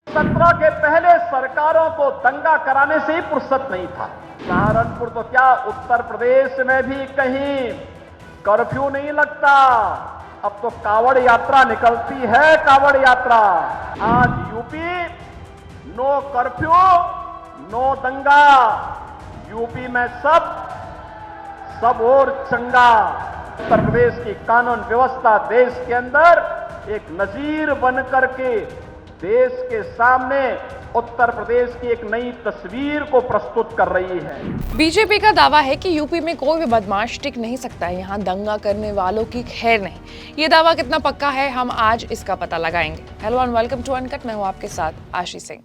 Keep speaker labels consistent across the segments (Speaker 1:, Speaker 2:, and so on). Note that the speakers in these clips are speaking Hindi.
Speaker 1: 17 के पहले सरकारों को दंगा कराने से ही फुर्सत नहीं था। सहारनपुर तो क्या, उत्तर प्रदेश में भी कहीं कर्फ्यू नहीं लगता। अब तो कावड़ यात्रा निकलती है, कावड़ यात्रा। आज यूपी नो कर्फ्यू, नो दंगा। यूपी में सब और चंगा। उत्तर प्रदेश की कानून व्यवस्था देश के अंदर एक नजीर बन करके देश के सामने उत्तर प्रदेश की एक नई तस्वीर को प्रस्तुत कर रही है।
Speaker 2: बीजेपी का दावा है कि यूपी में कोई भी बदमाश टिक नहीं सकता है, यहाँ दंगा करने वालों की खैर नहीं। ये दावा कितना पक्का है, हम आज इसका पता लगाएंगे। Hello and welcome to Uncut, मैं हूँ आपके साथ आशीष सिंह।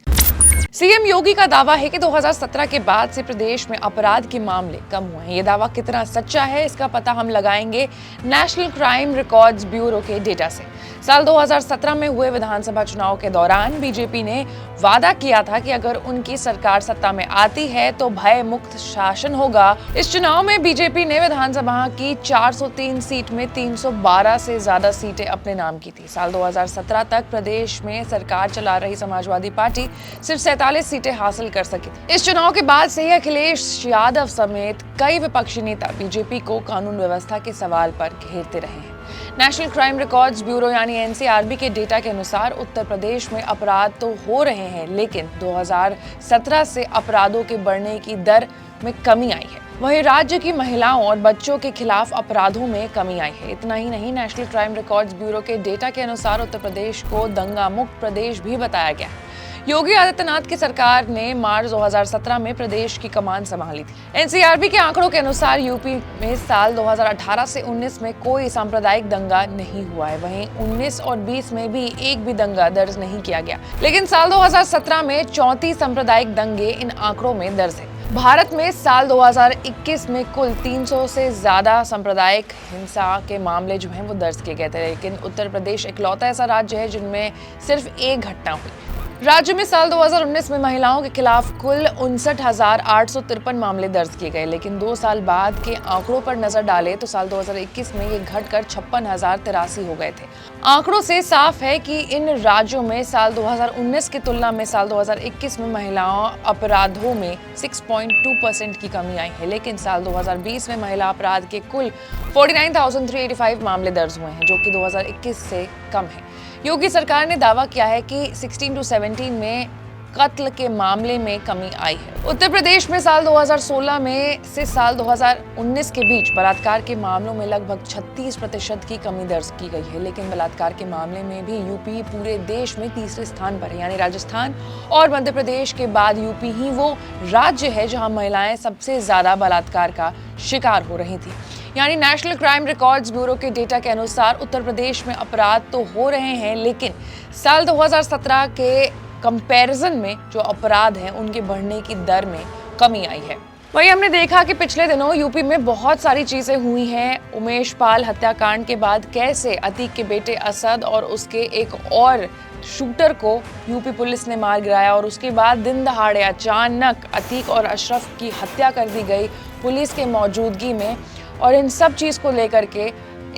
Speaker 2: सीएम योगी का दावा है कि 2017 के बाद से प्रदेश में अपराध के मामले कम हुए हैं। ये दावा कितना सच्चा है, इसका पता हम लगाएंगे नेशनल क्राइम रिकॉर्ड्स ब्यूरो के डेटा से। साल 2017 में हुए विधानसभा चुनाव के दौरान बीजेपी ने वादा किया था कि अगर उनकी सरकार सत्ता में आती है तो भय मुक्त शासन होगा। इस चुनाव में बीजेपी ने विधानसभा की 403 सीट में 312 से ज्यादा सीटें अपने नाम की थी। साल 2017 तक प्रदेश में सरकार चला रही समाजवादी पार्टी सिर्फ 47 सीटें हासिल कर सकी थी। इस चुनाव के बाद से ही अखिलेश यादव समेत कई विपक्षी नेता बीजेपी को कानून व्यवस्था के सवाल पर घेरते रहे हैं। नेशनल क्राइम रिकॉर्ड्स ब्यूरो यानी एनसीआरबी के डेटा के अनुसार उत्तर प्रदेश में अपराध तो हो रहे हैं, लेकिन 2017 से अपराधों के बढ़ने की दर में कमी आई है। वहीं राज्य की महिलाओं और बच्चों के खिलाफ अपराधों में कमी आई है। इतना ही नहीं, नेशनल क्राइम रिकॉर्ड्स ब्यूरो के डेटा के अनुसार उत्तर प्रदेश को दंगा मुक्त प्रदेश भी बताया गया है। योगी आदित्यनाथ की सरकार ने मार्च 2017 में प्रदेश की कमान संभाली थी। एनसीआरबी के आंकड़ों के अनुसार यूपी में साल 2018 से 19 में कोई सांप्रदायिक दंगा नहीं हुआ है। वहीं 19 और 20 में भी एक भी दंगा दर्ज नहीं किया गया, लेकिन साल 2017 में 34 सांप्रदायिक दंगे इन आंकड़ों में दर्ज है। भारत में साल 2021 में कुल 300 से ज्यादा सांप्रदायिक हिंसा के मामले जो हैं वो दर्ज किए गए थे, लेकिन उत्तर प्रदेश इकलौता ऐसा राज्य है जिनमें सिर्फ एक घटना हुई। राज्य में साल 2019 में महिलाओं के खिलाफ कुल 59,853 मामले दर्ज किए गए, लेकिन 2 साल बाद के आंकड़ों पर नजर डालें तो साल 2021 में ये घटकर 56,083 हो गए थे। आंकड़ों से साफ है कि इन राज्यों में साल 2019 की तुलना में साल 2021 में महिलाओं अपराधों में 6.2% की कमी आई है, लेकिन साल 2020 में महिला अपराध के कुल 49,385 मामले दर्ज हुए हैं, जो कि 2021 से कम है। योगी सरकार ने दावा किया है कि 16 to 17 में कत्ल के मामले में कमी आई है। उत्तर प्रदेश में साल 2016 में से साल 2019 के बीच बलात्कार के मामलों में लगभग 36% की कमी दर्ज की गई है, लेकिन बलात्कार के मामले में भी यूपी पूरे देश में तीसरे स्थान पर है। यानी राजस्थान और मध्य प्रदेश के बाद यूपी ही वो राज्य है जहां महिलाएं सबसे ज्यादा बलात्कार का शिकार हो रही थी। यानी नेशनल क्राइम रिकॉर्ड्स ब्यूरो के डेटा के अनुसार उत्तर प्रदेश में अपराध तो हो रहे हैं, लेकिन साल 2017 के कंपैरिजन में जो अपराध हैं उनके बढ़ने की दर में कमी आई है। वहीं हमने देखा कि पिछले दिनों यूपी में बहुत सारी चीजें हुई हैं। उमेश पाल हत्याकांड के बाद कैसे अतीक के बेटे असद और उसके एक और शूटर को यूपी पुलिस ने मार गिराया, और उसके बाद दिन दहाड़े अचानक अतीक और अशरफ की हत्या कर दी गई पुलिस के मौजूदगी में। और इन सब चीज को लेकर के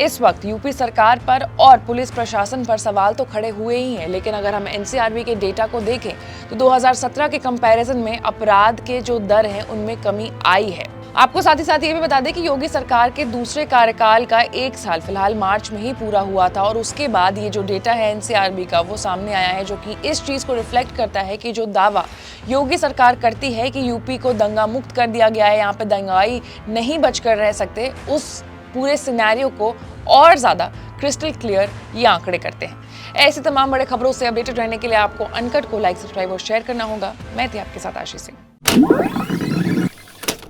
Speaker 2: इस वक्त यूपी सरकार पर और पुलिस प्रशासन पर सवाल तो खड़े हुए ही हैं, लेकिन अगर हम एनसीआरबी के डेटा को देखें तो 2017 के कंपैरिजन में अपराध के जो दर हैं उनमें कमी आई है। आपको साथ ही साथ ये भी बता दें कि योगी सरकार के दूसरे कार्यकाल का 1 साल फिलहाल मार्च में ही पूरा हुआ था, और उसके बाद ये जो डेटा है एनसीआरबी का वो सामने आया है, जो कि इस चीज को रिफ्लेक्ट करता है कि जो दावा योगी सरकार करती है कि यूपी को दंगा मुक्त कर दिया गया है, यहाँ पे दंगाई नहीं बचकर रह सकते, उस पूरे सिनेरियो को और ज्यादा क्रिस्टल क्लियर ये आंकड़े करते हैं। ऐसे तमाम बड़े खबरों से अपडेटेड रहने के लिए आपको अनकट को लाइक, सब्सक्राइब और शेयर करना होगा। मैं थी आपके साथ आशीष सिंह।